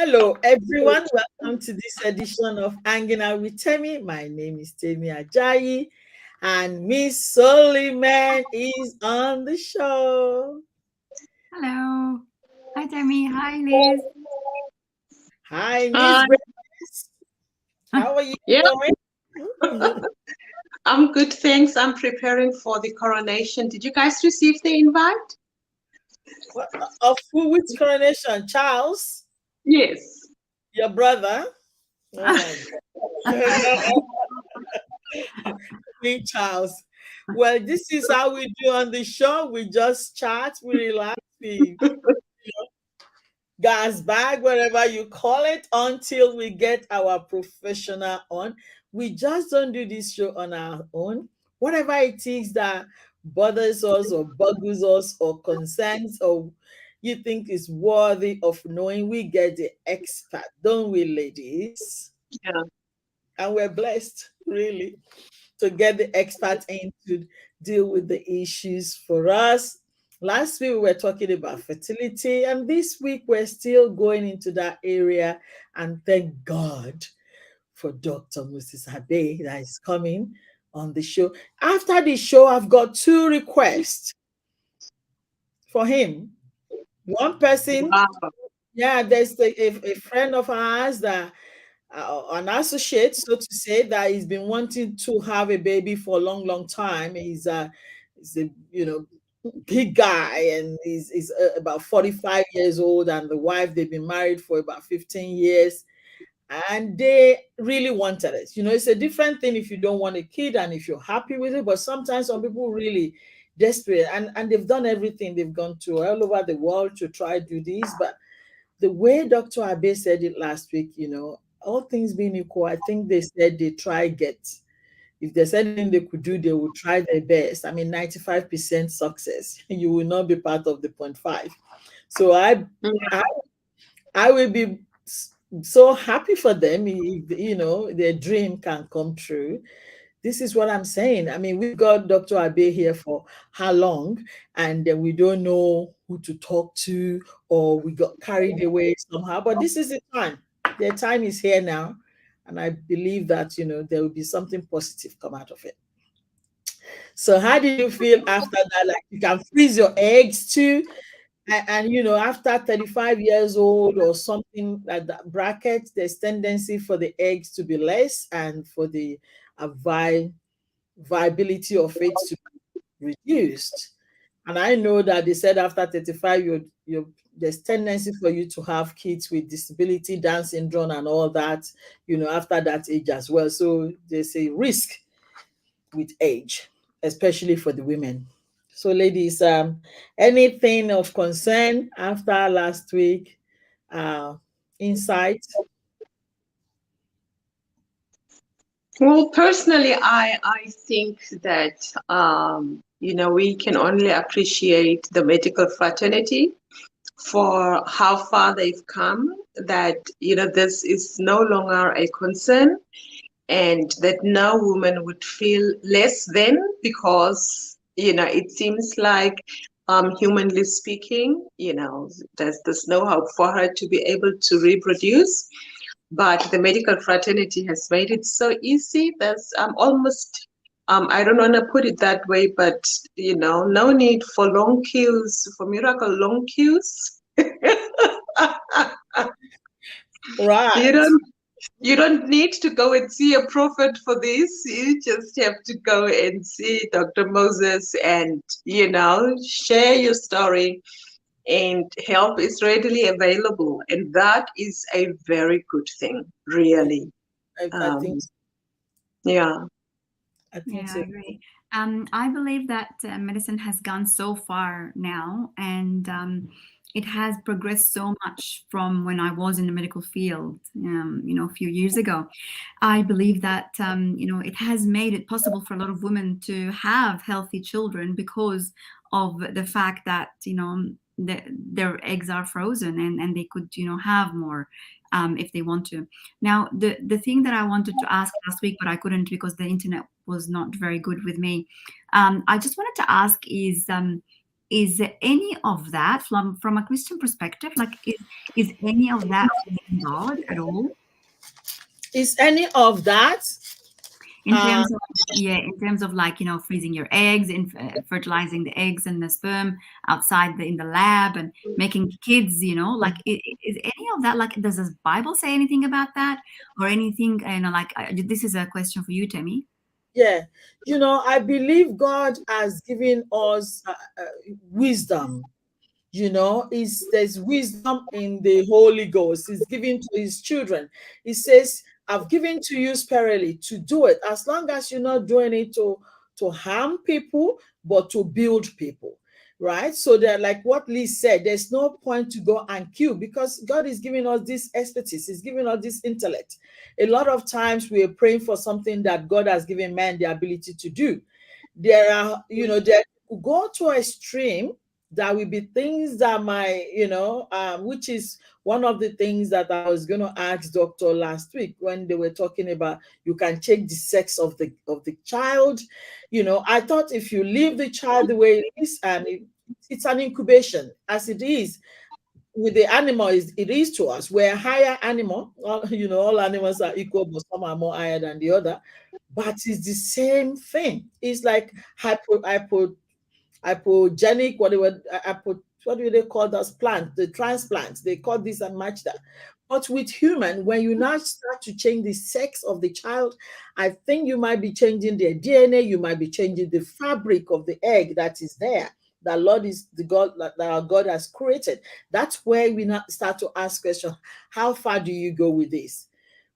Hello, everyone. Welcome to this edition of Hanging Out with Temi. My name is Temi Ajayi, and Miss Soliman is on the show. Hello. Hi, Demi. Hi, Liz. Hi, Miss Grace. How are you doing? I'm good, thanks. I'm preparing for the coronation. Did you guys receive the invite? Of who? Which coronation? Charles? Yes. Your brother? Oh my God. Queen Charles. Well, this is how we do on the show. We just chat, we relax, we gas bag, whatever you call it, until we get our professional on. We just don't do this show on our own. Whatever it is that bothers us or bugs us or concerns or you think is worthy of knowing, we get the expert, don't we, ladies? Yeah. And we're blessed, really, to get the expert in to deal with the issues for us. Last week we were talking about fertility, and this week we're still going into that area. And thank God for Dr. Moses Abe that is coming on the show. After the show, I've got two requests for him. One person, Wow. there's a friend of ours that an associate, so to say, that he's been wanting to have a baby for a long, long time. He's a big guy, and he's about 45 years old, and the wife, they've been married for about 15 years, and they really wanted it. It's a different thing if you don't want a kid and if you're happy with it, but sometimes some people really desperate, and they've done everything. They've gone to all over the world to try to do this, but the way Dr. Abe said it last week, all things being equal, I think they said they try get. If there's anything they could do, they will try their best. I mean, 95% success. You will not be part of the 0.5. So I will be so happy for them if, their dream can come true. This is what I'm saying. I mean, we've got Dr. Abe here for how long, and then we don't know who to talk to, or we got carried away somehow. But this is the time. Their time is here now, and I believe that there will be something positive come out of it. So, how did you feel after that? Like you can freeze your eggs too, and after 35 years old or something like that bracket, there's tendency for the eggs to be less and for the viability of it to be reduced. And I know that they said after 35, there's tendency for you to have kids with disability, Down syndrome, and all that, after that age as well. So there's a risk with age, especially for the women. So, ladies, anything of concern after last week? Insight? Well, personally, I think that we can only appreciate the medical fraternity for how far they've come. That this is no longer a concern, and that no woman would feel less than because it seems like humanly speaking, there's no hope for her to be able to reproduce. But the medical fraternity has made it so easy. There's almost, I don't want to put it that way, but no need for long queues, for miracle long queues. Right. You don't need to go and see a prophet for this. You just have to go and see Dr. Moses and share your story, and help is readily available, and that is a very good thing, really. I think Yeah. I think Yeah, so. I agree. I believe that medicine has gone so far now, and it has progressed so much from when I was in the medical field, a few years ago. I believe that, it has made it possible for a lot of women to have healthy children because of the fact that, their eggs are frozen and they could, have more if they want to. Now, the thing that I wanted to ask last week, but I couldn't because the internet was not very good with me. I just wanted to ask is any of that from a Christian perspective, like is any of that from God at all? Is any of that? In terms of, yeah, in terms of like, freezing your eggs and fertilizing the eggs and the sperm outside in the lab and making kids, like is any of that, like, does the Bible say anything about that or anything? Like, this is a question for you, Temi. Yeah, I believe God has given us wisdom. Is there's wisdom in the Holy Ghost. He's given to his children. He says, I've given to you sparingly to do it, as long as you're not doing it to harm people, but to build people. Right? So they're like what Liz said, there's no point to go and kill, because God is giving us this expertise, He's giving us this intellect. A lot of times we are praying for something that God has given man the ability to do. There are, there could go to a extreme. There will be things that might, which is one of the things that I was going to ask Doctor last week when they were talking about you can change the sex of the child. I thought if you leave the child the way it is, and it's an incubation as it is with the animal, it is to us. We're a higher animal. All animals are equal, but some are more higher than the other. But it's the same thing. It's like hypogenic, what do they call those plants? The transplants. They call this and match that. But with human, when you now start to change the sex of the child, I think you might be changing their DNA. You might be changing the fabric of the egg that is there. That Lord is the God that our God has created. That's where we now start to ask questions. How far do you go with this?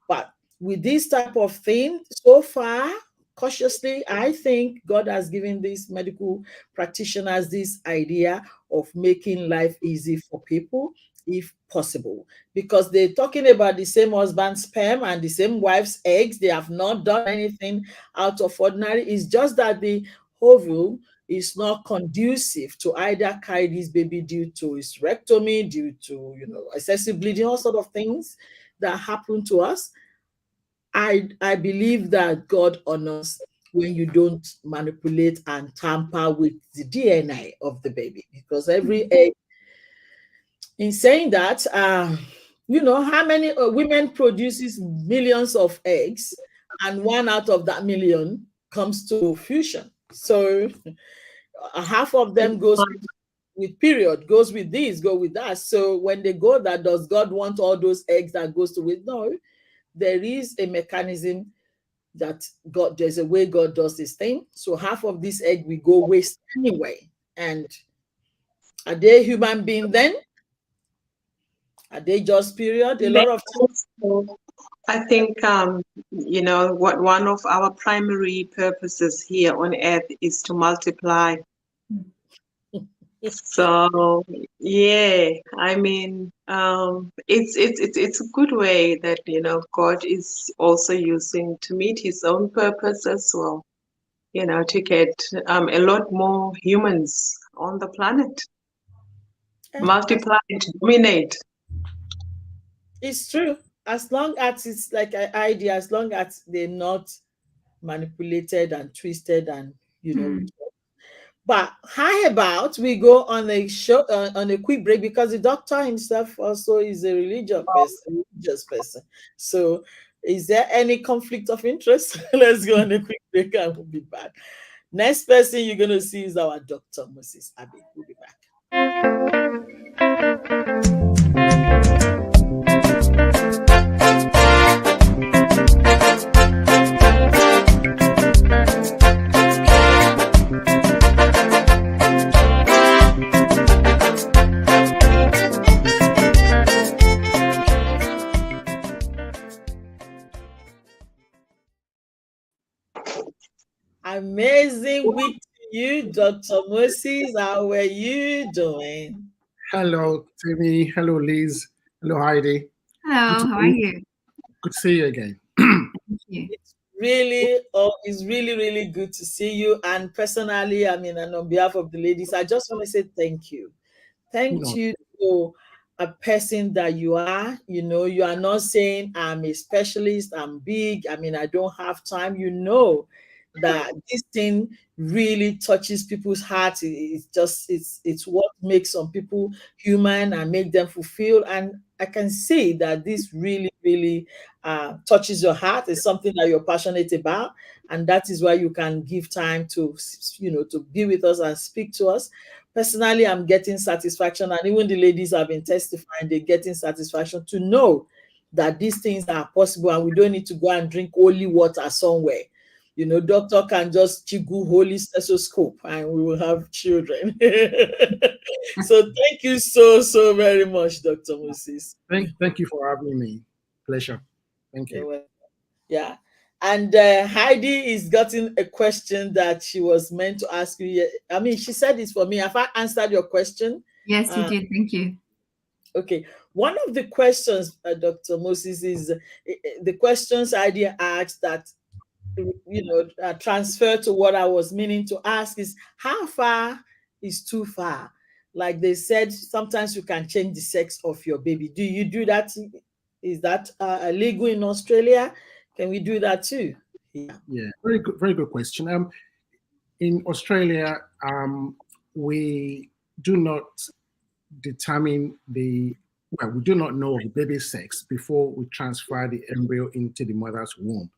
But with this type of thing, so far, cautiously, I think God has given these medical practitioners this idea of making life easy for people, if possible, because they're talking about the same husband's sperm and the same wife's eggs. They have not done anything out of ordinary. It's just that the ovule is not conducive to either carry this baby due to hysterectomy, due to excessive bleeding, all sort of things that happen to us. I believe that God honors when you don't manipulate and tamper with the DNA of the baby, because every egg. In saying that, how many women produces millions of eggs, and one out of that million comes to fusion. So half of them goes with period, goes with this, go with that. So when they go, that does God want all those eggs that goes to it? No, there is a mechanism that God, there's a way God does this thing. So half of this egg we go waste anyway. And are they human being then? Are they just period? A lot of times. I think what one of our primary purposes here on earth is to multiply. So yeah, I mean, it's a good way that God is also using to meet His own purpose as well. To get a lot more humans on the planet, multiply and dominate. It's true. As long as it's like an idea, as long as they're not manipulated and twisted and But how about we go on a show on a quick break, because the doctor himself also is a religious person. So, is there any conflict of interest? Let's go on a quick break and we'll be back. Next person you're going to see is our Dr. Moses Abbey. We'll be back. Amazing week to you, Dr. Moses. How are you doing? Hello, Timmy. Hello, Liz. Hello, Heidi. Hello, how are you? Good to see you again. Thank you. It's really, really good to see you. And personally, I mean, and on behalf of the ladies, I just want to say thank you. Thank you for a person that you are. You are not saying I'm a specialist, I'm big, I mean, I don't have time. that this thing really touches people's hearts. It's just it's what makes some people human and make them fulfilled. And I can see that this really touches your heart. It's something that you're passionate about, and that is why you can give time to to be with us and speak to us. Personally, I'm getting satisfaction, and even the ladies have been testifying, they're getting satisfaction to know that these things are possible, and we don't need to go and drink holy water somewhere. Doctor can just jiggle holy stethoscope and we will have children. So thank you so very much, Dr. Moses. Thank you for having me. Pleasure. Thank you. Yeah. And Heidi is getting a question that she was meant to ask you. I mean, she said it's for me. Have I answered your question? Yes, you did. Thank you. Okay. One of the questions, Dr. Moses, is the questions Heidi asked that transfer to what I was meaning to ask is, how far is too far? Like they said, sometimes you can change the sex of your baby. Do you do that? Is that illegal in Australia? Can we do that too? Yeah, very good question. In Australia, we do not determine we do not know the baby's sex before we transfer the embryo into the mother's womb,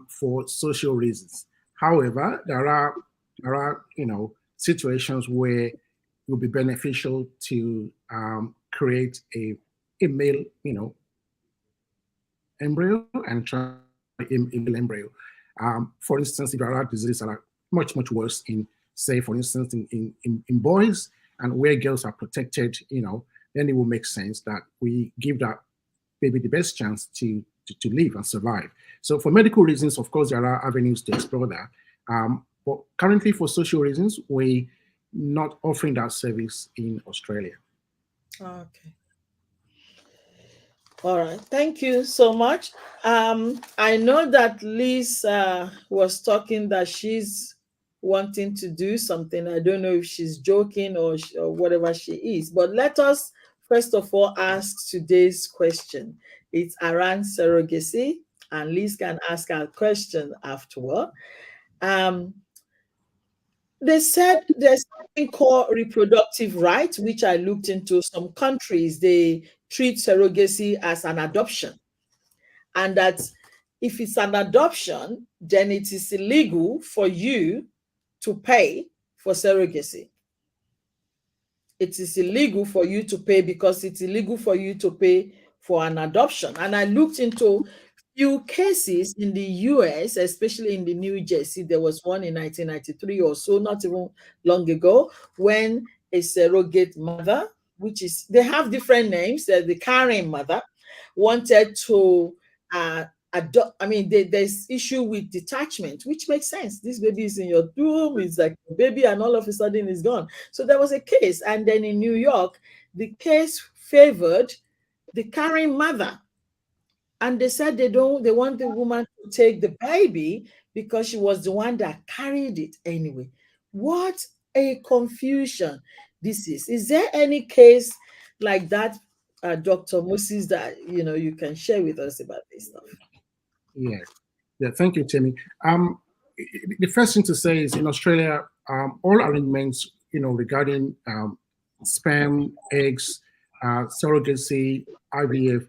for social reasons. However, there are situations where it will be beneficial to create a male embryo and transfer a male embryo. For instance, if there are diseases that are much worse in, say, for instance, in boys, and where girls are protected, then it will make sense that we give that baby the best chance to live and survive. So for medical reasons, of course, there are avenues to explore that. But currently, for social reasons, we're not offering that service in Australia. Okay. All right. Thank you so much. I know that Liz was talking that she's wanting to do something. I don't know if she's joking or whatever she is, but let us first of all ask today's question. It's around surrogacy, and Liz can ask her question afterward. They said there's something called reproductive rights, which I looked into. Some countries, they treat surrogacy as an adoption, and that if it's an adoption, then it is illegal for you to pay for surrogacy. It is illegal for you to pay because it's illegal for you to pay for an adoption. And I looked into few cases in the US, especially in the New Jersey. There was one in 1993 or so, not even long ago, when a surrogate mother, which is, they have different names, the carrying mother, wanted to adopt. I mean, there's issue with detachment, which makes sense. This baby is in your womb, it's like a baby, and all of a sudden it's gone. So there was a case, and then in New York, the case favored the carrying mother, and they said they want the woman to take the baby because she was the one that carried it anyway. What a confusion this is. Is there any case like that, Dr. Moses, that you can share with us about this stuff? Yeah. Thank you, Timmy. The first thing to say is, in Australia, all arrangements regarding sperm, eggs, surrogacy, IVF,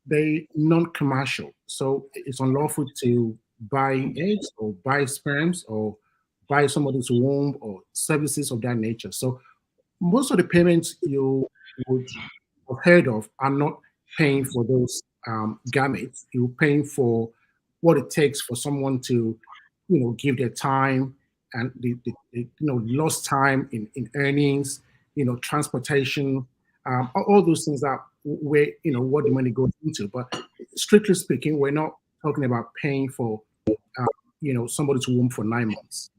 they non-commercial. So it's unlawful to buy eggs or buy sperms or buy somebody's womb or services of that nature. So most of the payments you would have heard of are not paying for those gametes. You're paying for what it takes for someone to, give their time and the lost time in earnings, transportation, all those things that where what the money goes into. But strictly speaking, we're not talking about paying for somebody's womb for 9 months.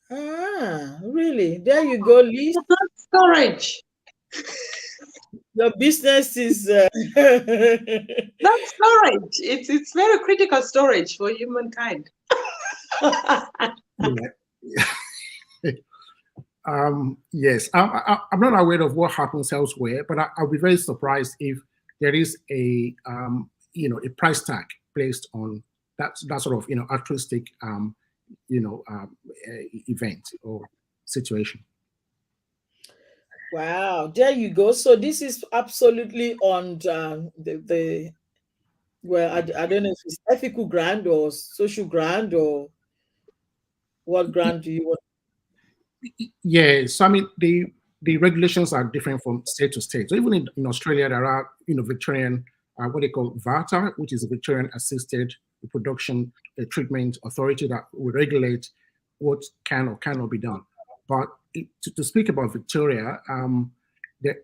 Ah, really? There you go, Liz. Storage. Your business is Not storage. It's very critical storage for humankind. Yes, I'm not aware of what happens elsewhere, but I'll be very surprised if there is a a price tag placed on that sort of altruistic event or situation. Wow, there you go. So this is absolutely on the well, I don't know if it's ethical ground or social ground or what ground do you want? Yeah, so I mean the regulations are different from state to state. So even in Australia, there are Victorian what they call VATA, which is a Victorian Assisted Reproduction Treatment Authority that will regulate what can or cannot be done. But to speak about Victoria,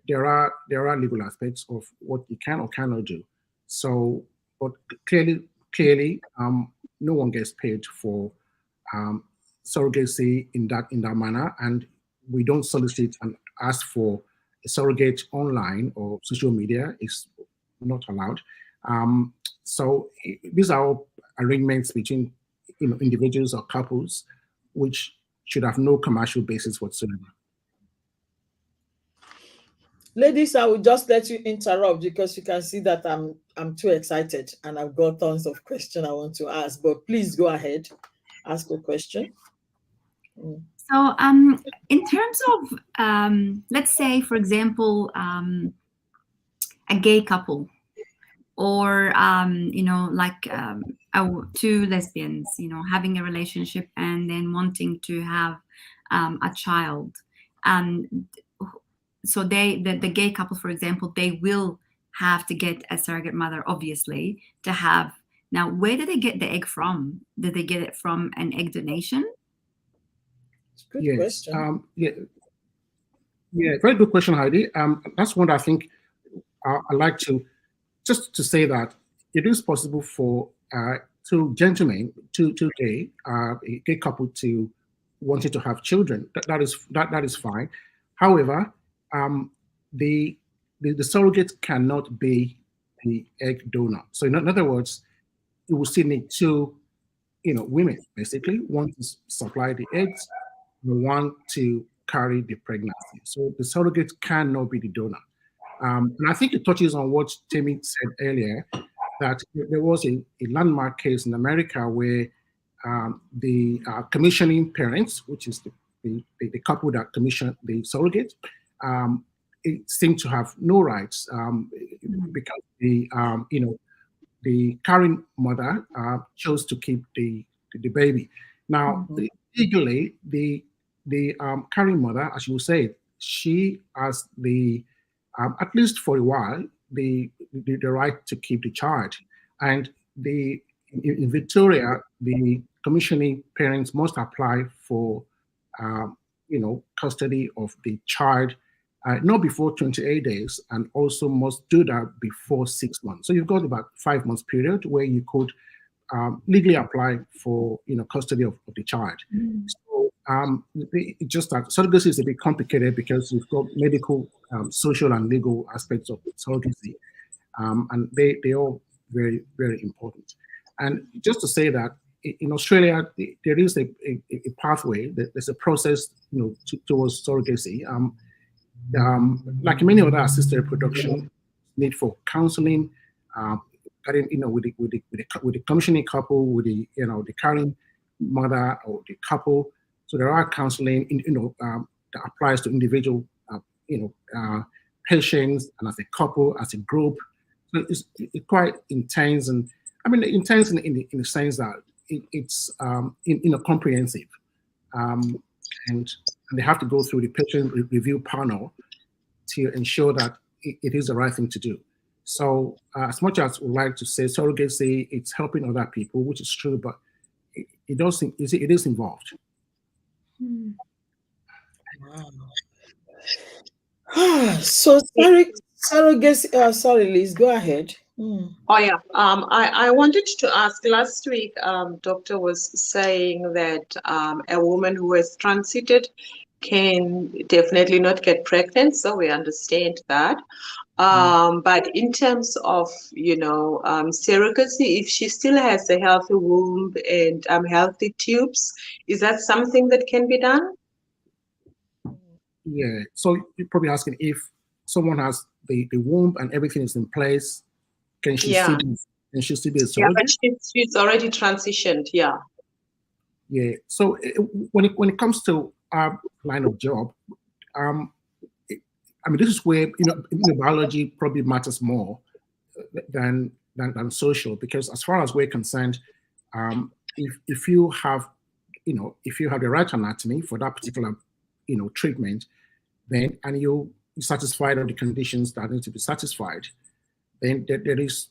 there are legal aspects of what you can or cannot do. So, but clearly, no one gets paid for um, surrogacy in that manner, and we don't solicit and ask for a surrogate online or social media. It's not allowed. So these are all arrangements between individuals or couples, which should have no commercial basis whatsoever. Ladies, I will just let you interrupt because you can see that I'm too excited and I've got tons of questions I want to ask. But please go ahead, ask a question. So, in terms of, let's say, for example, a gay couple, or two lesbians, having a relationship and then wanting to have a child. So the gay couple, for example, they will have to get a surrogate mother, obviously, to have. Now, where did they get the egg from? Did they get it from an egg donation? Good question. Yeah, very good question, Heidi. That's one that I think I'd like to just to say that it is possible for two gentlemen, two gay, a gay couple to wanting to have children. That is fine. However, the surrogate cannot be the egg donor. So in other words, you will still need two, women basically, one to supply the eggs, and one to carry the pregnancy. So the surrogate cannot be the donor. And I think it touches on what Tammy said earlier, that there was a landmark case in America where the commissioning parents, which is the couple that commissioned the surrogate, it seemed to have no rights because the carrying mother chose to keep the baby. Now, legally, the carrying mother, as you say, she has the at least for a while the right to keep the child, and in Victoria, the commissioning parents must apply for custody of the child not before 28 days, and also must do that before 6 months. So you've got about 5 months period where you could legally apply for custody of the child. So just that surrogacy is a bit complicated because you've got medical, social, and legal aspects of surrogacy, and they are very, very important. And just to say that in Australia, there is a pathway. There's a process, towards surrogacy. Like many other assisted reproduction, need for counseling, with the commissioning couple, with the carrying mother or the couple. So there are counseling, that applies to individual, patients, and as a couple, as a group. So it's quite intense, and I mean intense in the sense that it's comprehensive, and they have to go through the patient review panel to ensure that it is the right thing to do. So as much as we like to say surrogacy, it's helping other people, which is true, but it is involved. Wow. So surrogacy. Sorry, Liz, go ahead. Oh yeah, I wanted to ask. Last week, doctor was saying that a woman who has transited can definitely not get pregnant, so we understand that. But in terms of surrogacy, if she still has a healthy womb and healthy tubes, is that something that can be done? Yeah. So you're probably asking if someone has the womb and everything is in place, can she still and she'll still be a Yeah, surrogate. but she's already transitioned. Yeah. Yeah. So when it comes to our line of job, um, I mean, this is where biology probably matters more than social, because as far as we're concerned, if you have the right anatomy for that particular treatment, then and you satisfied all the conditions that need to be satisfied, then there is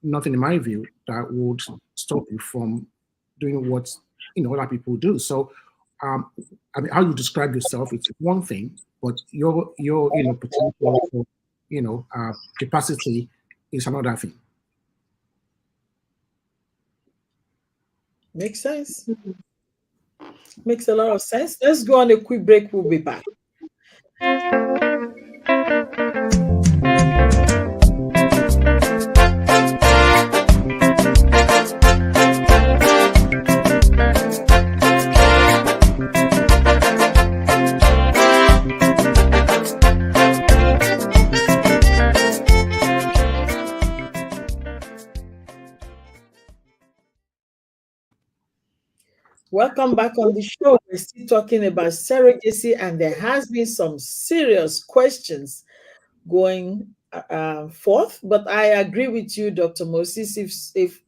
nothing in my view that would stop you from doing what other people do. So I mean, how you describe yourself, it's one thing, but your potential for capacity is another thing. Makes sense. Makes a lot of sense. Let's go on a quick break. We'll be back. Welcome back on the show. We're still talking about surrogacy, and there has been some serious questions going forth. But I agree with you, Dr. Moses. If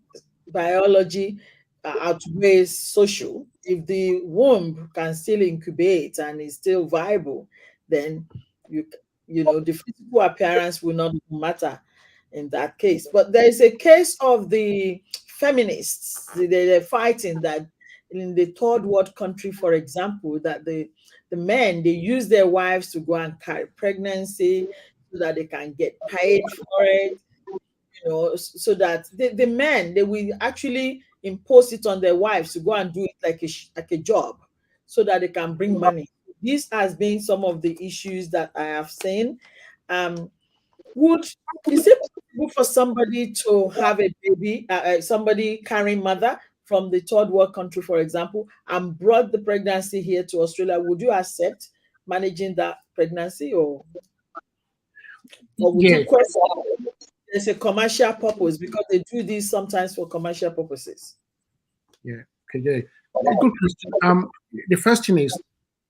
biology outweighs social, if the womb can still incubate and is still viable, then you the physical appearance will not matter in that case. But there is a case of the feminists. They're fighting that in the third world country, for example, that the men, they use their wives to go and carry pregnancy so that they can get paid for it, so that the men, they will actually impose it on their wives to go and do it like a job so that they can bring money. This has been some of the issues that I have seen. Um, would Is it possible for somebody to have a baby, somebody carrying mother from the third world country, for example, and brought the pregnancy here to Australia? Would you accept managing that pregnancy, or would you Yes. question there's a commercial purpose, because they do this sometimes for commercial purposes? Yeah. Okay. Yeah. A good question. The first thing is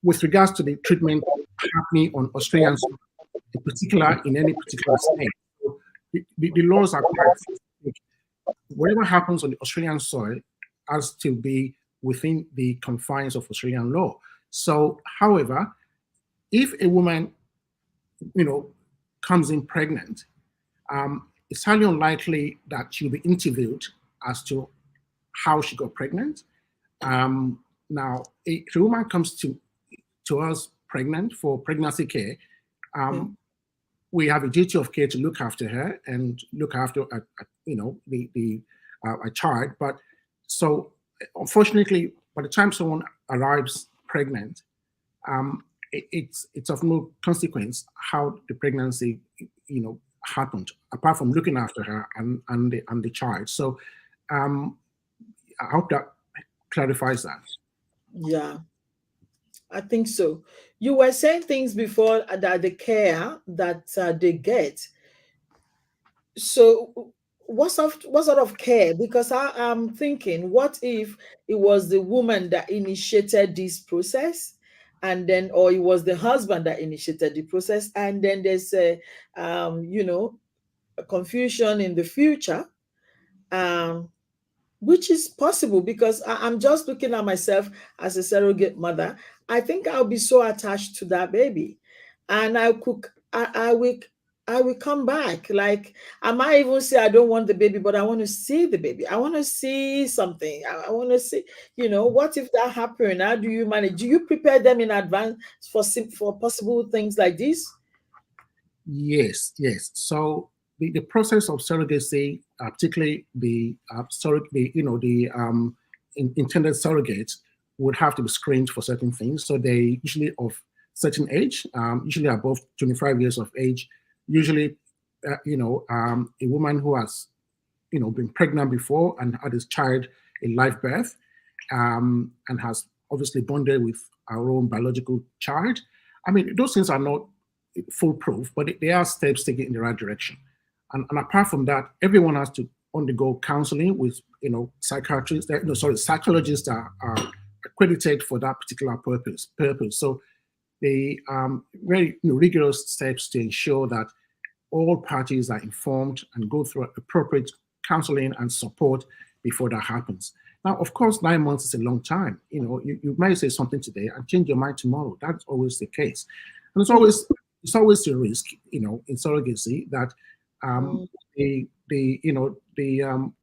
with regards to the treatment happening on Australian soil, in any particular state. So the laws are quite specific. Whatever happens on the Australian soil has to be within the confines of Australian law. So, however, if a woman, comes in pregnant, it's highly unlikely that she'll be interviewed as to how she got pregnant. Now, if a woman comes to us pregnant for pregnancy care, we have a duty of care to look after her and look after a child. But so unfortunately, by the time someone arrives pregnant, it's of no consequence how the pregnancy happened, apart from looking after her and the child. So I hope that clarifies that. Yeah, I think so. You were saying things before that the care that they get. So, what sort of care? Because I'm thinking, what if it was the woman that initiated this process, and then, or it was the husband that initiated the process, and then there's a confusion in the future. Um, which is possible, because I'm just looking at myself as a surrogate mother. I think I'll be so attached to that baby, and I will come back. Like, I might even say I don't want the baby, but I want to see the baby. I want to see something. I want to see. What if that happened? How do you manage? Do you prepare them in advance for possible things like this? Yes. So the process of surrogacy, particularly the intended surrogates, would have to be screened for certain things. So they usually of certain age, usually above 25 years of age. Usually, a woman who has been pregnant before and had his child a live birth, and has obviously bonded with our own biological child. I mean, those things are not foolproof, but they are steps taken in the right direction. And apart from that, everyone has to undergo counseling with psychiatrists. Psychologists are accredited for that particular purpose. So they very rigorous steps to ensure that all parties are informed and go through appropriate counseling and support before that happens. Now, of course, 9 months is a long time. You might say something today and change your mind tomorrow. That's always the case, and it's always a risk, in surrogacy that the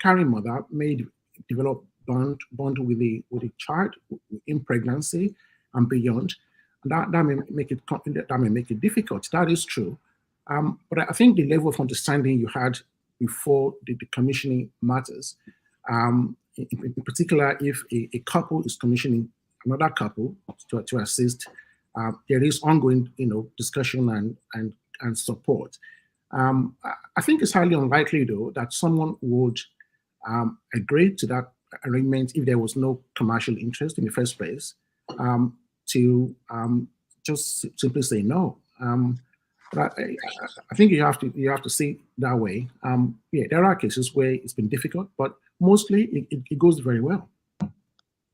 carrying mother may develop bond with the child in pregnancy and beyond. That may make it difficult. That is true. But I think the level of understanding you had before the commissioning matters. In particular, if a couple is commissioning another couple to assist, there is ongoing, discussion and support. I think it's highly unlikely, though, that someone would agree to that arrangement if there was no commercial interest in the first place, to just simply say no. But I think you have to see that way. There are cases where it's been difficult, but mostly it goes very well.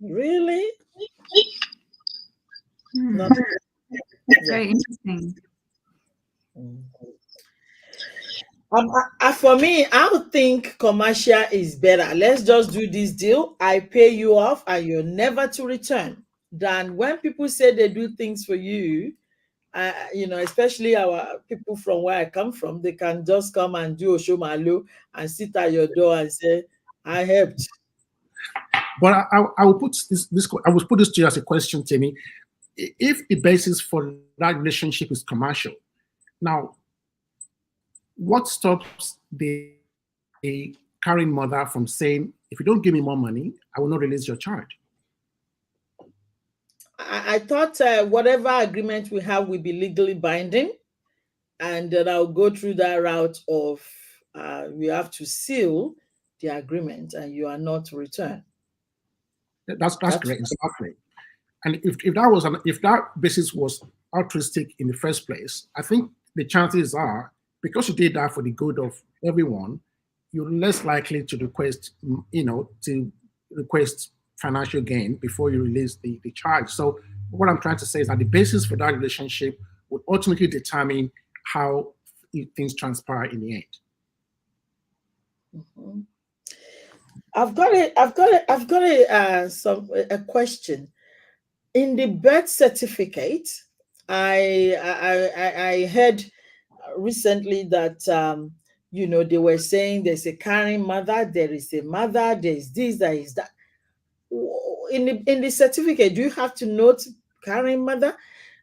Really? Very interesting. For me, I would think commercial is better. Let's just do this deal. I pay you off and you're never to return. Than when people say they do things for you, especially our people from where I come from, they can just come and do Oshomalu and sit at your door and say, I helped. But I will put this to you as a question, Timmy. If the basis for that relationship is commercial, now, what stops the carrying mother from saying, if you don't give me more money, I will not release your child? I thought whatever agreement we have will be legally binding, and then I'll go through that route of we have to seal the agreement and you are not to return. That's correct, exactly. And if that basis was altruistic in the first place, I think the chances are, because you did that for the good of everyone, you're less likely to request financial gain before you release the child. So what I'm trying to say is that the basis for that relationship would ultimately determine how things transpire in the end. Mm-hmm. I've got a question. In the birth certificate, I heard recently that they were saying there's a carrying mother, there is a mother, there's this, there is that. In the certificate, do you have to note carrying mother?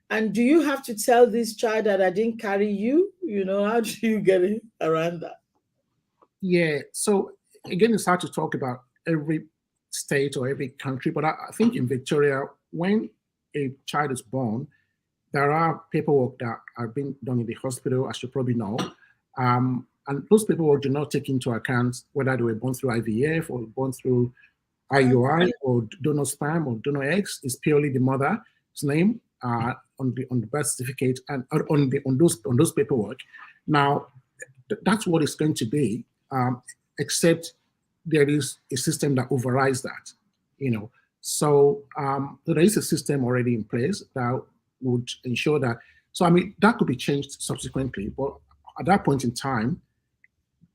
And do you have to tell this child that I didn't carry you? How do you get it around that? Yeah, so again, it's hard to talk about every state or every country, but I think in Victoria, when a child is born, there are paperwork that are being done in the hospital, as you probably know. And those paperwork do not take into account whether they were born through IVF or born through IUI or donor sperm or donor eggs. It's purely the mother's name on the birth certificate and on those paperwork. Now, that's what it's going to be, except there is a system that overrides that. So there is a system already in place that would ensure that. So that could be changed subsequently, but at that point in time,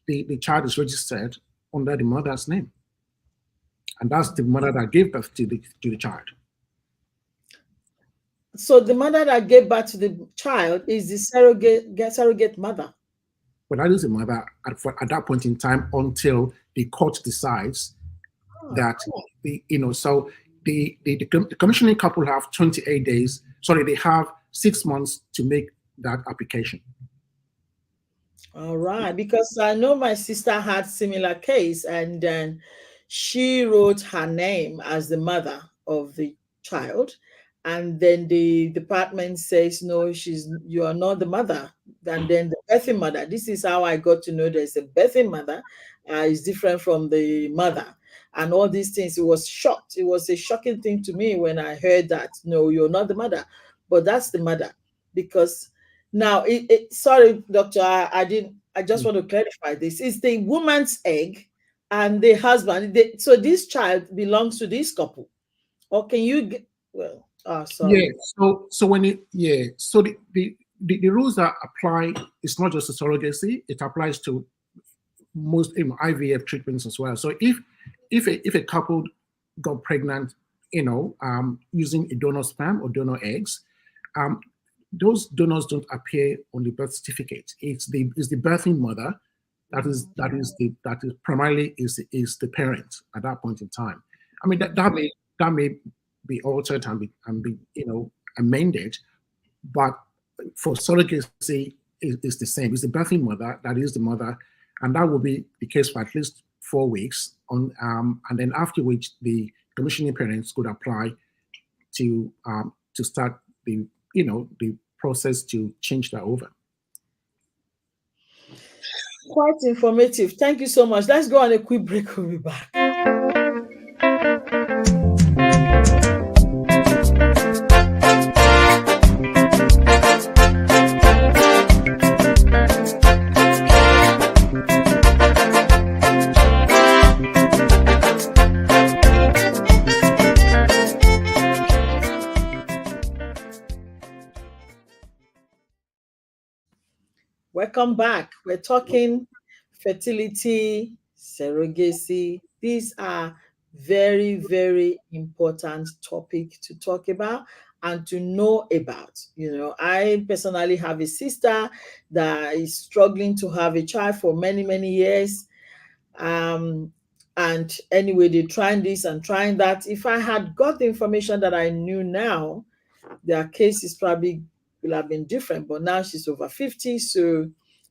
the child is registered under the mother's name, and that's the mother that gave birth to the child. So the mother that gave birth to the child is the surrogate mother. But that is the mother at that point in time until the court decides that So the commissioning couple have 28 days. Sorry, they have 6 months to make that application. All right, because I know my sister had similar case, and then she wrote her name as the mother of the child, and then the department says, no, you are not the mother. And then the birthing mother, this is how I got to know there's a birthing mother, is different from the mother. And all these things, it was shocked. It was a shocking thing to me when I heard that, no, you're not the mother, but that's the mother. Because now, sorry, doctor, I just want to clarify this. It's the woman's egg and the husband. So this child belongs to this couple, or can you get, well, Yeah. sorry. So when it, yeah. So the rules that apply, it's not just to surrogacy. It applies to most IVF treatments as well. So if a couple got pregnant, using a donor sperm or donor eggs, um, those donors don't appear on the birth certificate. It's the birthing mother that is primarily is the parent at that point in time. I mean that may be altered and be amended, but for surrogacy is the same. It's the birthing mother that is the mother, and that will be the case for at least 4 weeks. And then after which the commissioning parents could apply to start the process to change that over. Quite informative. Thank you so much. Let's go on a quick break. We'll be back. Welcome back. We're talking fertility, surrogacy. These are very, very important topic to talk about and to know about. I personally have a sister that is struggling to have a child for many, many years. And anyway, they're trying this and trying that. If I had got the information that I knew now, their case is probably will have been different, but now she's over 50, so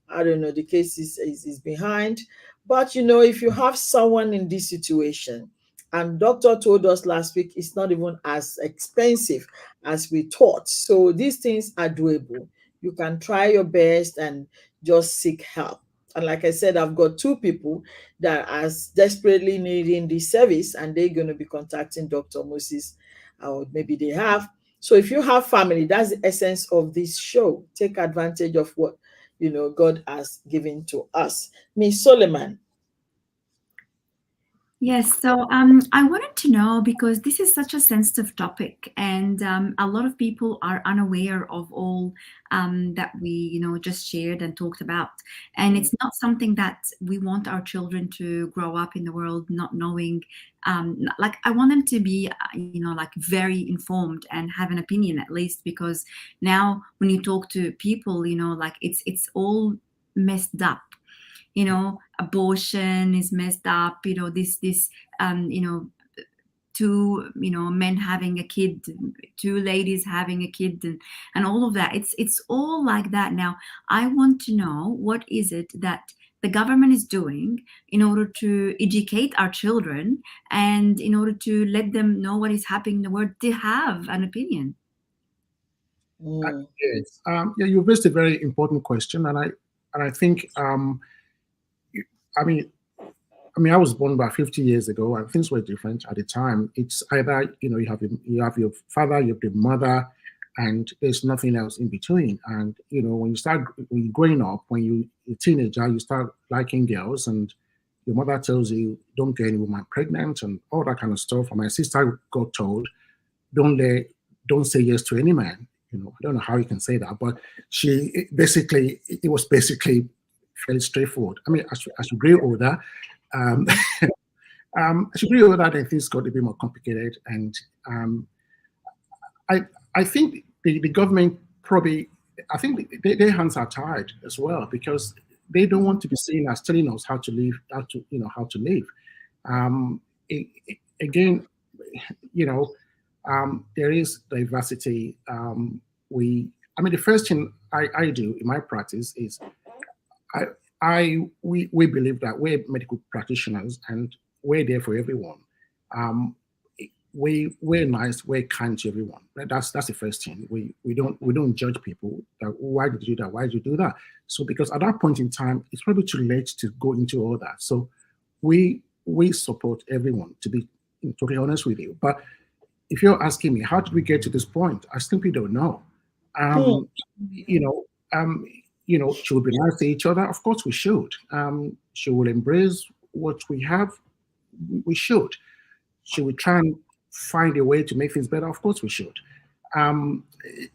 I don't know, the case is behind. But if you have someone in this situation, and doctor told us last week it's not even as expensive as we thought, so these things are doable. You can try your best and just seek help. And like I said, I've got two people that are desperately needing this service, and they're going to be contacting Dr. Moses, or maybe they have. So if you have family, that's the essence of this show. Take advantage of what God has given to us. Miss Solomon. Yes, so I wanted to know, because this is such a sensitive topic, and a lot of people are unaware of all that we, just shared and talked about. And it's not something that we want our children to grow up in the world not knowing. Like, I want them to be, like, very informed and have an opinion at least, because now when you talk to people, like, it's all messed up. Abortion is messed up, this two men having a kid, two ladies having a kid, and all of that. It's all like that now. I want to know, what is it that the government is doing in order to educate our children and in order to let them know what is happening in the world, to have an opinion. Yes. Yeah, you raised a very important question, and I think I mean, I was born about 50 years ago, and things were different at the time. It's either you have your father, you have your mother, and there's nothing else in between. And when you're growing up, when you're a teenager, you start liking girls, and your mother tells you, don't get any woman pregnant and all that kind of stuff. And my sister got told, don't say yes to any man. I don't know how you can say that, but it was basically fairly straightforward. I mean, as you grow older, as you grow older, then things got a bit more complicated. And I think the government probably, I think their hands are tied as well, because they don't want to be seen as telling us how to live, how to live. Again, there is diversity. The first thing I do in my practice is we believe that we're medical practitioners and we're there for everyone. We're nice, we're kind to everyone. That's the first thing. We don't judge people. That why did you do that? Why did you do that? So because at that point in time, it's probably too late to go into all that. So we support everyone, to be totally honest with you. But if you're asking me, how did we get to this point? I simply don't know. Should we be nice to each other? Of course we should. She will embrace what we have, we should. Should we try and find a way to make things better? Of course we should. Um,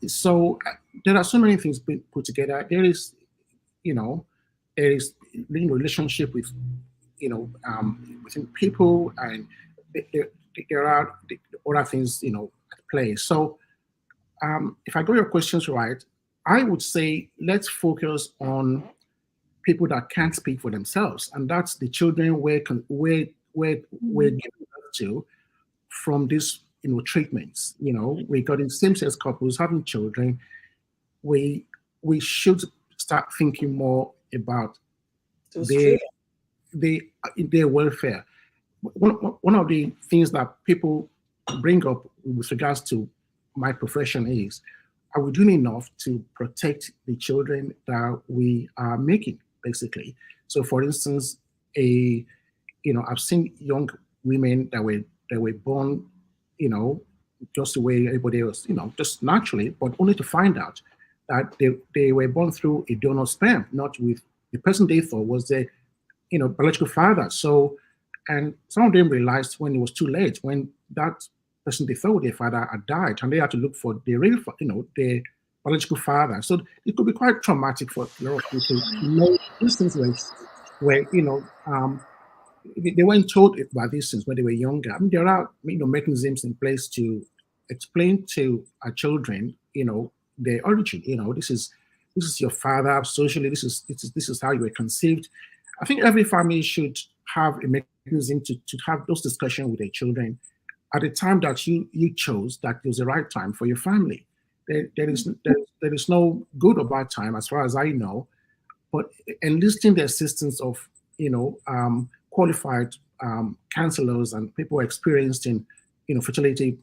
so there are so many things being put together. There is, you know, there is relationship with, within people, and there, there are other things, at play. So if I got your questions right, I would say let's focus on people that can't speak for themselves, and that's the children we're giving birth to from these treatments. Regarding same-sex couples having children, we we should start thinking more about It's their true. their their welfare. One of the things that people bring up with regards to my profession is, are we doing enough to protect the children that we are making, basically? So, for instance, I've seen young women that were born, you know, just the way everybody else, just naturally, but only to find out that they were born through a donor sperm, not with the person they thought was their, biological father. So, and some of them realized when it was too late, when that person they thought their father had died, and they had to look for their real, their biological father. So it could be quite traumatic for a lot of people to know these things where they weren't told about these things when they were younger. I mean, there are mechanisms in place to explain to our children, their origin. This is your father socially. This is how you were conceived. I think every family should have a mechanism to have those discussions with their children at the time that you chose that was the right time for your family. There is no good or bad time as far as I know, but enlisting the assistance of qualified counselors and people experienced in fertility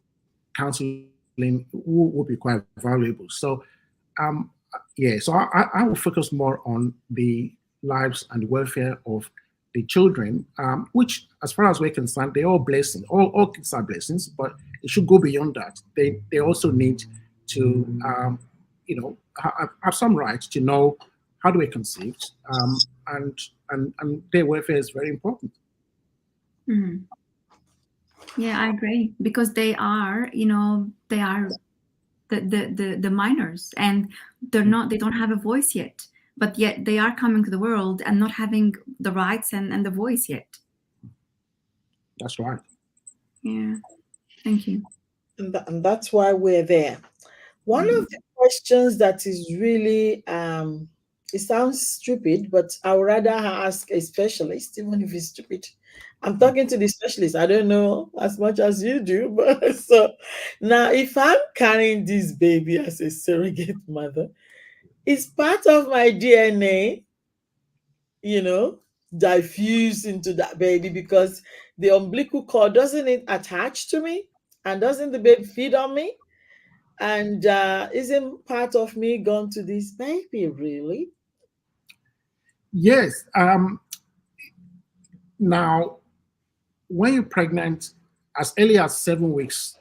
counseling would be quite valuable. So yeah, so I will focus more on the lives and welfare of the children, which, as far as we're concerned, they're all blessings. All kids are blessings, but it should go beyond that. They also need to, have some rights to know how they were conceived, and their welfare is very important. Mhm. Yeah, I agree, because they are the minors, and they don't have a voice yet, but yet they are coming to the world and not having the rights and the voice yet. That's right. Yeah, thank you. And that's why we're there. One of the questions that is really, it sounds stupid, but I would rather ask a specialist, even if it's stupid. I'm talking to the specialist. I don't know as much as you do, but so now if I'm carrying this baby as a surrogate mother, is part of my DNA, you know, diffused into that baby, because the umbilical cord, doesn't it attach to me? And doesn't the baby feed on me? And isn't part of me gone to this baby, really? Yes. Now, when you're pregnant, as early as 7 weeks,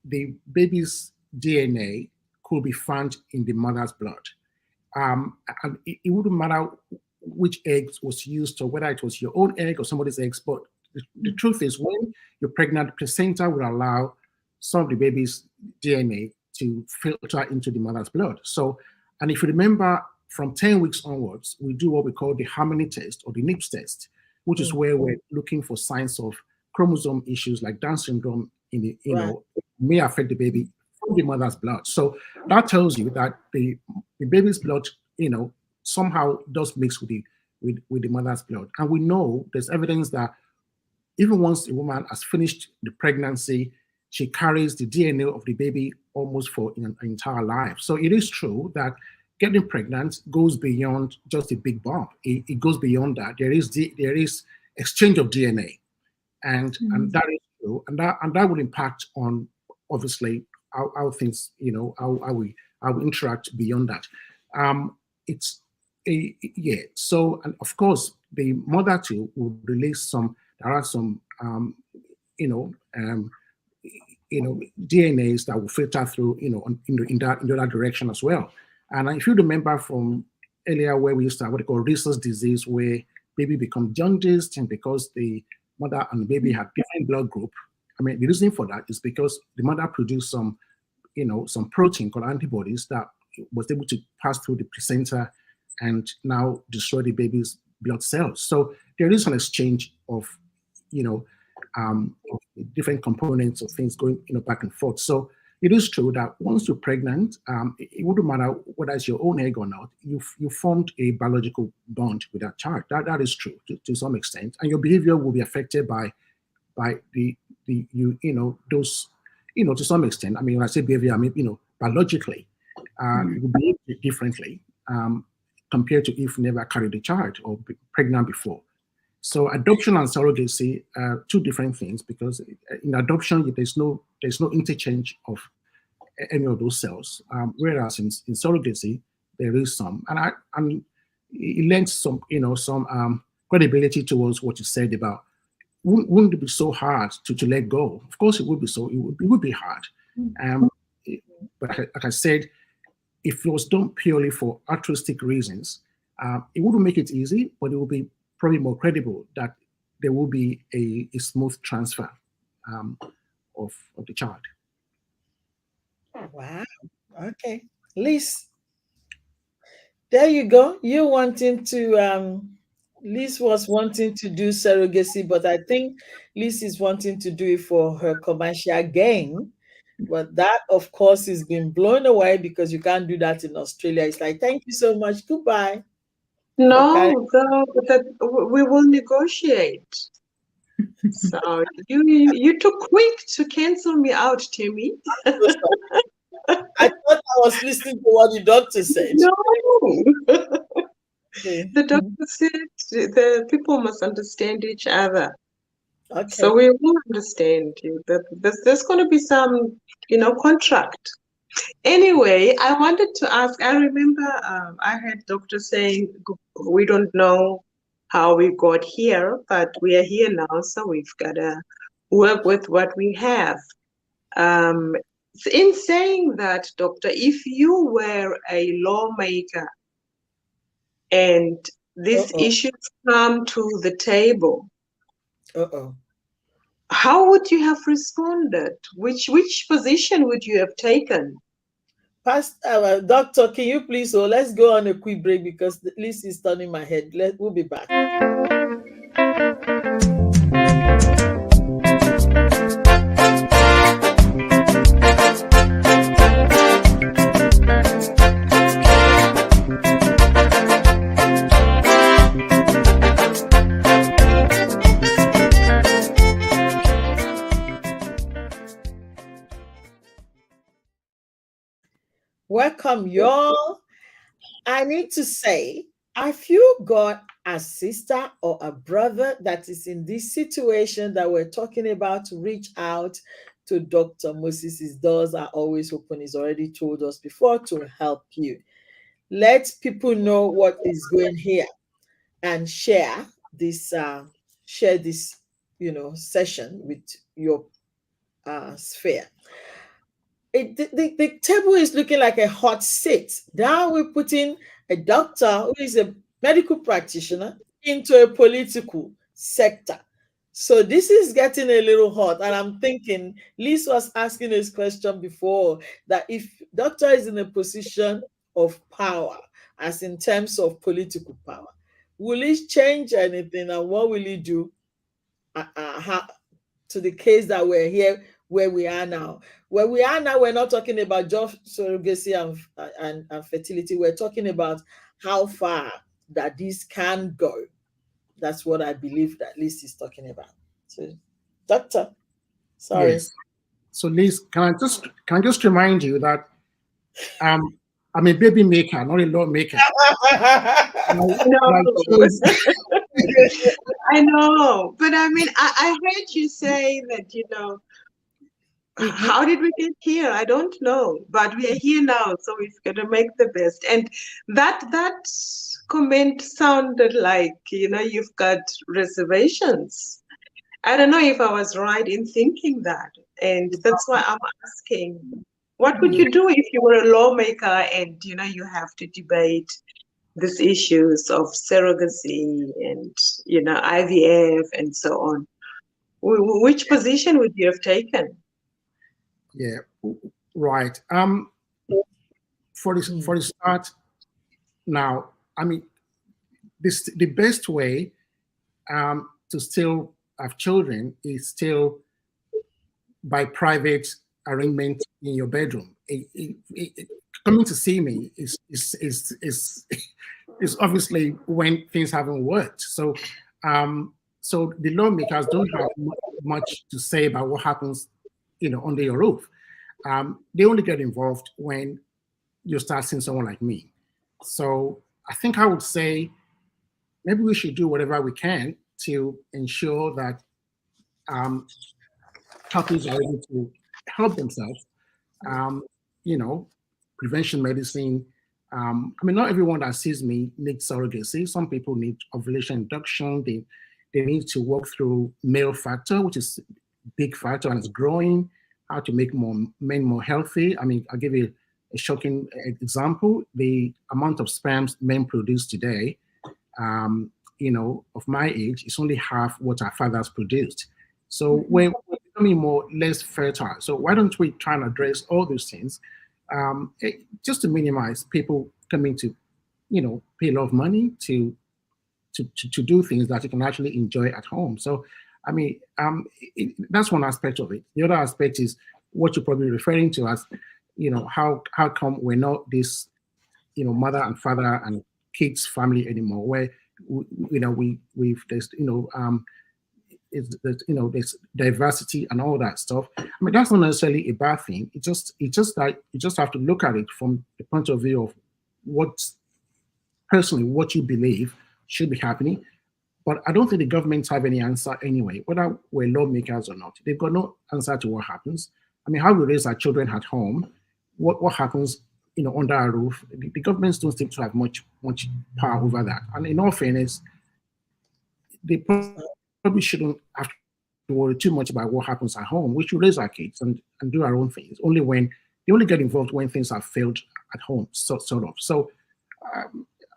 the baby's DNA could be found in the mother's blood. And it wouldn't matter which egg was used or whether it was your own egg or somebody's eggs. But the truth is, when you're pregnant, placenta will allow some of the baby's DNA to filter into the mother's blood. So, and if you remember, from 10 weeks onwards, we do what we call the harmony test or the NIPS test, which is where we're looking for signs of chromosome issues like Down syndrome Right. may affect the baby from the mother's blood. So that tells you that the baby's blood, somehow does mix with the mother's blood. And we know there's evidence that even once a woman has finished the pregnancy, she carries the DNA of the baby almost for an entire life. So it is true that getting pregnant goes beyond just a big bump. It goes beyond that. There is exchange of DNA, and that is true, and that will impact on, obviously, how things, how we interact beyond that. It's yeah. So, and of course, the mother too will release some. There are some, you know, um, DNAs that will filter through, in that direction as well. And if you remember from earlier, where we used to have what they call rhesus disease, where baby become jaundiced and because the mother and the baby had different blood group. I mean, the reason for that is because the mother produced some, some protein called antibodies that was able to pass through the placenta and now destroy the baby's blood cells. So there is an exchange of, of different components of things going, back and forth. So it is true that once you're pregnant, it wouldn't matter whether it's your own egg or not. You formed a biological bond with that child. That is true to some extent, and your behavior will be affected by those to some extent. I mean, when I say behavior, I mean biologically, you will behave differently compared to if you never carried a child or be pregnant before. So adoption and surrogacy are two different things, because in adoption there's no interchange of any of those cells, whereas in surrogacy there is some, and it lends some credibility towards what you said about wouldn't it be so hard to let go? Of course it would be. So it would be hard, but like I said, if it was done purely for altruistic reasons, it wouldn't make it easy, but it would be probably more credible that there will be a smooth transfer of the child. Wow. Okay. Liz, there you go. You wanting to Liz was wanting to do surrogacy, but I think Liz is wanting to do it for her commercial gain. But that, of course, is being blown away because you can't do that in Australia. It's like, thank you so much. Goodbye. No, we will negotiate. So you too quick to cancel me out, Timmy. I thought I was listening to what the doctor said. No. Okay. The doctor said the people must understand each other. Okay. So we will understand you. There's going to be some, contract. Anyway, I wanted to ask, I remember I heard doctor saying we don't know how we got here, but we are here now, so we've got to work with what we have. In saying that, doctor, if you were a lawmaker and these issues come to the table, how would you have responded? Which position would you have taken? Doctor, can you please? So let's go on a quick break because the list is turning my head. We'll be back. Welcome, y'all. I need to say, if you got a sister or a brother that is in this situation that we're talking about, reach out to Dr. Moses. His doors are always open. He's already told us before to help you. Let people know what is going here and share this session with your sphere. The table is looking like a hot seat. Now we're putting a doctor who is a medical practitioner into a political sector. So this is getting a little hot. And I'm thinking, Liz was asking this question before, that if doctor is in a position of power, as in terms of political power, will he change anything, and what will he do to the case that we're here where we are now? Where we are now, we're not talking about just surrogacy and fertility. We're talking about how far that this can go. That's what I believe that Liz is talking about. So, doctor, sorry. Yes. So, Liz, can I just remind you that I'm a baby maker, not a lawmaker. I know, but I mean, I heard you say that, how did we get here? I don't know, but we are here now, so we've got to make the best. And that comment sounded like, you've got reservations. I don't know if I was right in thinking that, and that's why I'm asking, what would you do if you were a lawmaker and, you have to debate these issues of surrogacy and IVF and so on. Which position would you have taken? Yeah, right. For the start, now, I mean, the best way to still have children is still by private arrangement in your bedroom. Coming to see me is obviously when things haven't worked. So the lawmakers don't have much to say about what happens, under your roof. They only get involved when you start seeing someone like me. So I think I would say maybe we should do whatever we can to ensure that um, couples are able to help themselves. Um, you know, prevention medicine. I mean, not everyone that sees me needs surrogacy. Some people need ovulation induction. They need to work through male factor, which is a big factor and it's growing. How to make men more healthy. I mean, I'll give you a shocking example. The amount of sperms men produce today, of my age, is only half what our fathers produced. So we're becoming less fertile. So why don't we try and address all those things, just to minimize people coming to, pay a lot of money to do things that you can actually enjoy at home. So, I mean, that's one aspect of it. The other aspect is what you're probably referring to as, how come we're not this, mother and father and kids family anymore, where we've there's there's diversity and all that stuff. I mean, that's not necessarily a bad thing. It's just that you just have to look at it from the point of view of what you believe should be happening. But I don't think the governments have any answer anyway, whether we're lawmakers or not. They've got no answer to what happens. I mean, how we raise our children at home, what happens, under our roof. The governments don't seem to have much power over that. And in all fairness, they probably shouldn't have to worry too much about what happens at home. We should raise our kids and do our own things. They only get involved when things have failed at home, sort of. So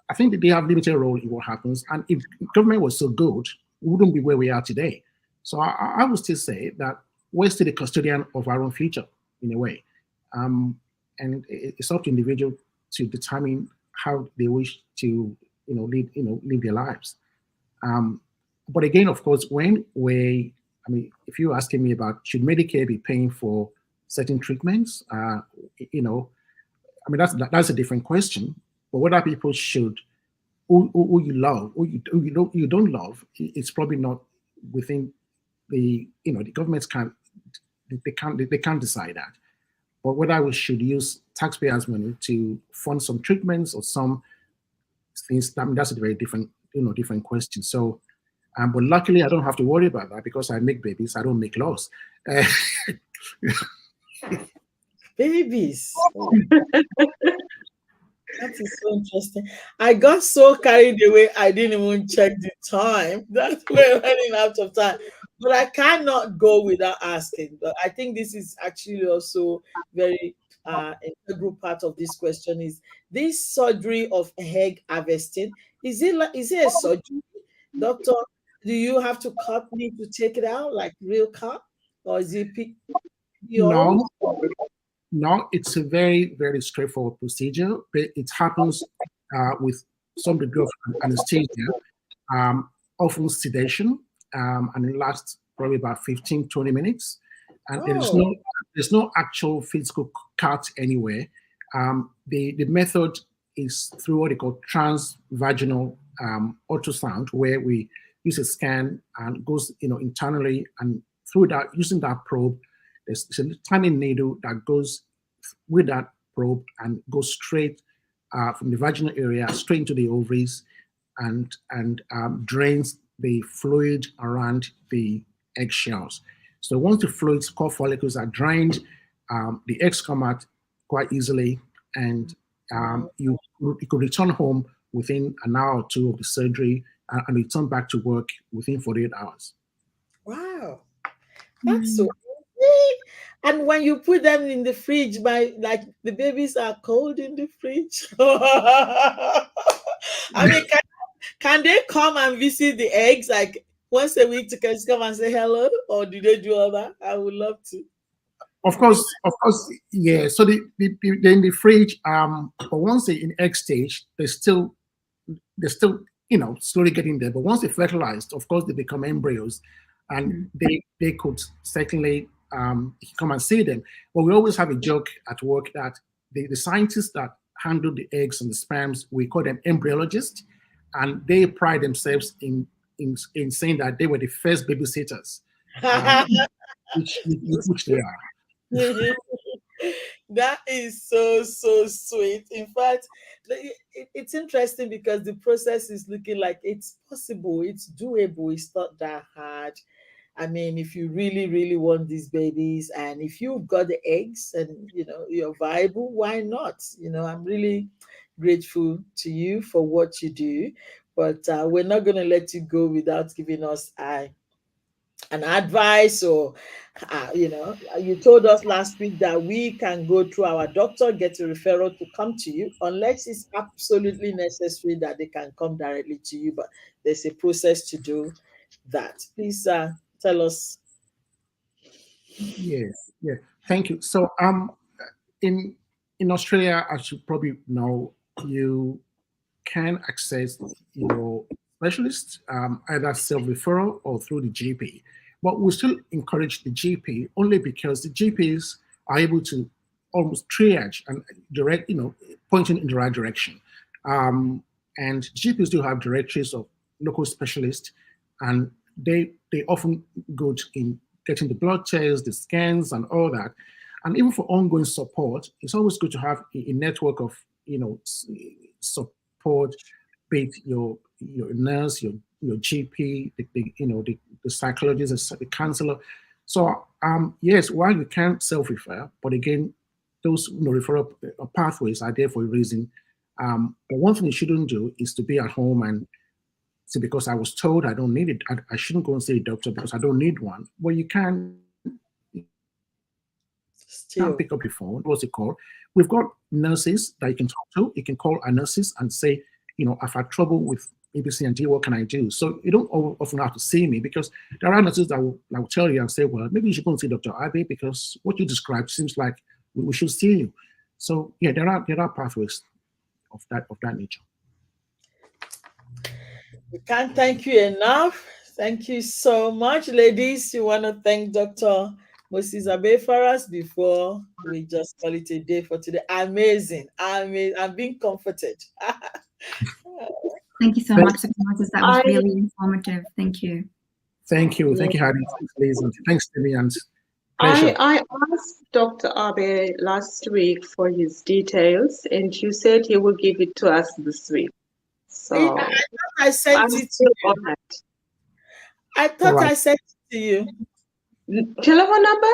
I think that they have limited role in what happens. And if government was so good, we wouldn't be where we are today. So I would still say that we're still the custodian of our own future in a way. And it's up to individuals to determine how they wish to, live their lives. But again, of course, if you're asking me about should Medicare be paying for certain treatments, that's a different question. But whether people should, who you love, who you don't love, it's probably not within the governments they can't decide that. But whether we should use taxpayers' money to fund some treatments or some things, that's a very different question. So, but luckily I don't have to worry about that because I make babies. I don't make laws. Babies. Oh. That is so interesting. I got so carried away, I didn't even check the time. That we're running out of time. But I cannot go without asking. But I think this is actually also very integral part of this question is this surgery of egg harvesting. Is it a surgery? Doctor, do you have to cut me to take it out like real cut? Or is it PO? No, it's a very, very straightforward procedure. But it happens with some degree of anesthesia, often sedation, and it lasts probably about 15, 20 minutes. And there's no actual physical cut anywhere. The method is through what they call transvaginal ultrasound, where we use a scan and goes internally, and through that, using that probe, there's a tiny needle that goes with that probe and goes straight from the vaginal area straight into the ovaries and drains the fluid around the eggshells. So once the fluids, core follicles, are drained, the eggs come out quite easily, and you could return home within an hour or two of the surgery and return back to work within 48 hours. Wow, that's so easy. And when you put them in the fridge, like the babies are cold in the fridge. I mean, can they come and visit the eggs like once a week to just come and say hello, or do they do all that? I would love to. Of course, yeah. So they're in the fridge. But once they're in egg stage, they're still slowly getting there. But once they're fertilized, of course, they become embryos, and they could certainly come and see them. But we always have a joke at work that the scientists that handle the eggs and the sperms, we call them embryologists, and they pride themselves in saying that they were the first babysitters, um, which they are. That is so sweet. In fact, it's interesting because the process is looking like it's possible, it's doable, it's not that hard. I mean, if you really want these babies, and if you've got the eggs and you're viable, why not? I'm really grateful to you for what you do, but we're not going to let you go without giving us an advice, or you told us last week that we can go through our doctor, get a referral to come to you, unless it's absolutely necessary that they can come directly to you, but there's a process to do that. Please tell us. Yes, yeah. Thank you. So, in Australia, as you probably know, you can access your specialist either self-referral or through the GP. But we still encourage the GP only because the GPs are able to almost triage and direct, pointing in the right direction. And GPs do have directories of local specialists, and they often good in getting the blood tests, the scans, and all that. And even for ongoing support, it's always good to have a network of support, be it your nurse, your GP, the psychologist, the counselor. So yes, while you can self-refer, but again, those referral pathways are there for a reason. But one thing you shouldn't do is to be at home and say, because I was told I don't need it, I shouldn't go and see a doctor because I don't need one. Well, you can Still, pick up your phone. What's it called? We've got nurses that you can talk to. You can call our nurses and say, I've had trouble with ABC and D. What can I do? So you don't often have to see me, because there are nurses that will tell you and say, well, maybe you should go and see Dr. Abe, because what you described seems like we should see you. So yeah, there are pathways of that nature. we can't thank you enough. Thank you so much, ladies. You want to thank Dr. Moses Abe for us before we just call it a day for today. Amazing. I'm being comforted. Thank you so much, Dr. Moses. That was really informative. Thank you. Thank you. Thank you, Harry. Thanks, Liz. And thanks, Timmy. And I asked Dr. Abe last week for his details, and you said he will give it to us this week. So I sent it to you. I thought I sent it to you. Telephone number?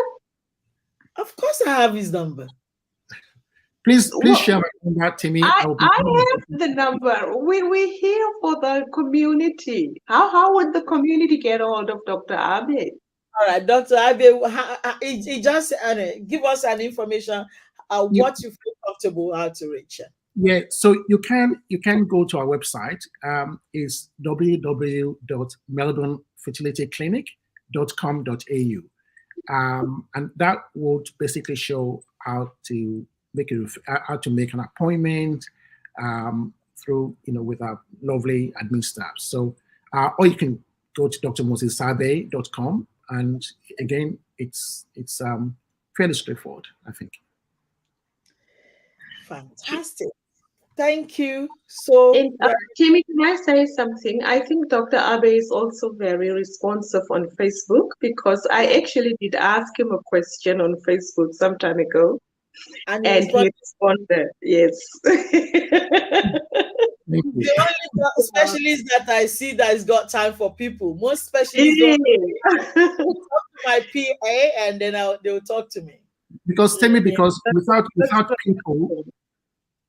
Of course I have his number. Please share my number, Timmy. I have the number. We're here for the community. How would the community get hold of Dr. Abe? All right, Dr. Abe, he just give us an information what you feel comfortable how to reach him. Yeah, so you can go to our website. Is www.melbournefertilityclinic.com.au, and that would basically show how to make an appointment through with our lovely admin staff. So or you can go to drmosesabe.com, and again it's fairly straightforward, I think. Fantastic. Thank you so much. Timmy, can I say something? I think Dr. Abe is also very responsive on Facebook, because I actually did ask him a question on Facebook some time ago, and he responded. Yes. The only specialist that I see that has got time for people. Most specialists don't talk to my PA, and then they will talk to me. Because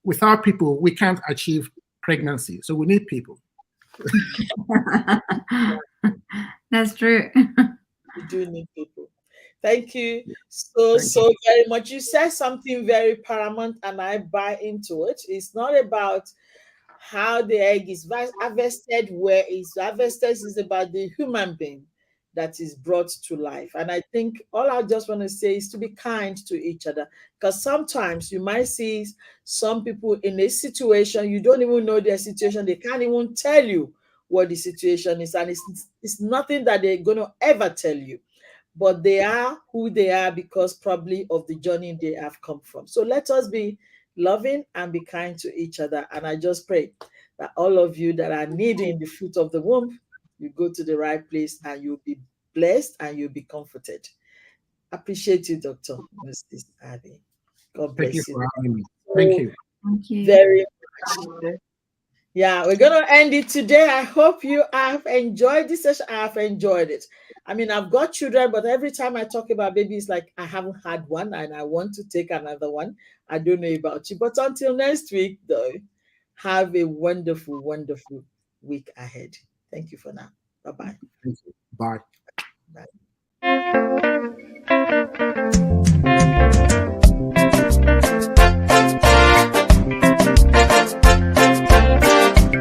without people, we can't achieve pregnancy. So we need people. That's true. We do need people. Thank you so very much. You said something very paramount, and I buy into it. It's not about how the egg is harvested, where it's harvested is about the human being that is brought to life. And I think all I just want to say is to be kind to each other, because sometimes you might see some people in a situation, you don't even know their situation, they can't even tell you what the situation is, and it's nothing that they're going to ever tell you, but they are who they are because probably of the journey they have come from. So let us be loving and be kind to each other. And I just pray that all of you that are needing the fruit of the womb, you go to the right place and you'll be blessed and you'll be comforted. Appreciate you, Dr. Mrs. Abby. God Thank you bless you for having me. Thank so you. Thank you. very much. Yeah, we're going to end it today. I hope you have enjoyed this session. I have enjoyed it. I mean, I've got children, but every time I talk about babies, like I haven't had one and I want to take another one. I don't know about you. But until next week, though, have a wonderful, wonderful week ahead. Thank you for now. Bye bye. Thank you. Bye.